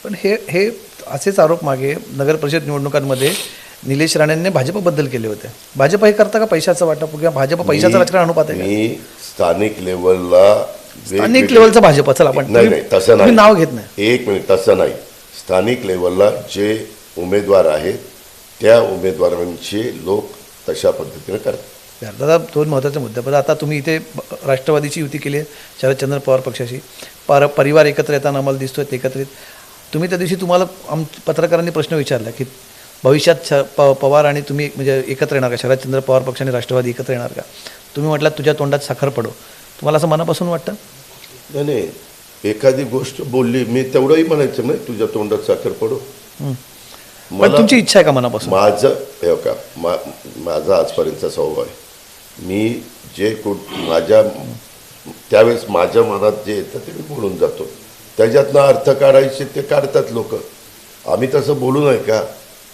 पण हे हे असेच आरोप मागे नगर परिषद निवडणुकांमध्ये निलेश राणेंनी भाजपबद्दल केले होते. भाजप हे करता का पैशाचं वाटप किंवा भाजप पैशाचं राजकारण आणू पाहते का? मी स्थानिक लेवलला स्थानिक लेवलचा भाजप चला आपण नाही नाही तसं नाही, नाव घेत नाही. एक मिनिट, तसं नाही. स्थानिक लेवलला जे उमेदवार आहेत त्या उमेदवारांचे लोक तशा पद्धतीने करतात. दादा दोन महत्त्वाचे मुद्दे. पण आता तुम्ही इथे राष्ट्रवादीची युती केली आहे शरदचंद्र पवार पक्षाशी. परिवार एकत्र येताना आम्हाला दिसतोय एकत्रित. तुम्ही त्या दिवशी तुम्हाला पत्रकारांनी प्रश्न विचारला की भविष्यात पवार आणि तुम्ही म्हणजे एकत्र येणार का, शरदचंद्र पवार पक्ष आणि राष्ट्रवादी एकत्र येणार का? तुम्ही म्हटलात तुझ्या तोंडात साखर पडो. तुम्हाला असं मनापासून वाटतं? नाही नाही, एखादी गोष्ट बोलली मी तेवढंही म्हणायचं नाही तुझ्या तोंडात साखर पडो. पण तुमची इच्छा आहे का मनापासून? माझं हे का माझा आजपर्यंतचा स्वभाव आहे. मी जे माझ्या त्यावेळेस माझ्या मनात जे येतं ते मी बोलून जातो. त्याच्यातनं अर्थ काढायचे ते काढतात लोक. आम्ही तसं बोलू नये का?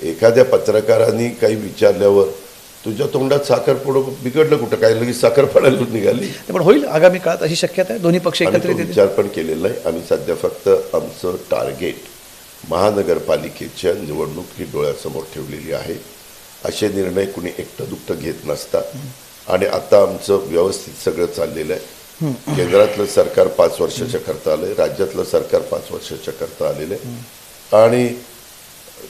एखाद्या पत्रकारांनी काही विचारल्यावर तुझ्या तोंडात साखर पडो बिघडलं कुठं? काय लगेच साखर पडायला निघाली? पण होईल आगामी काळात अशी शक्यता आहे दोन्ही पक्ष एकत्रित येतील? विचार पण केलेला नाही. आम्ही सध्या फक्त आमचं टार्गेट महानगरपालिकेच्या निवडणूक ही डोळ्यासमोर ठेवलेली आहे. असे निर्णय कुणी एकटं दुकटं घेत नसतात. आणि आता आमचं व्यवस्थित सगळं चाललेलं आहे. केंद्रातलं सरकार 5 वर्षाच्या करता आलंय, राज्यातलं सरकार 5 वर्षाच्या करता आलेलं आहे आणि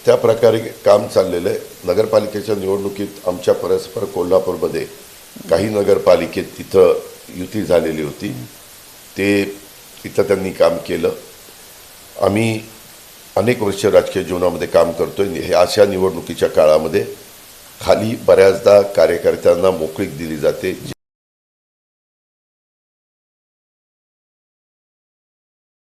त्या प्रकारे काम चाललेलं आहे. नगरपालिकेच्या निवडणुकीत आमच्या परस्पर कोल्हापूरमध्ये काही नगरपालिकेत तिथं युती झालेली होती. ते तिथं त्यांनी काम केलं. आम्ही अनेक वर्ष राजकीय जीवनामध्ये काम करतोय. हे अशा निवडणुकीच्या काळामध्ये खाली बऱ्याचदा कार्यकर्त्यांना मोकळीक दिली जाते.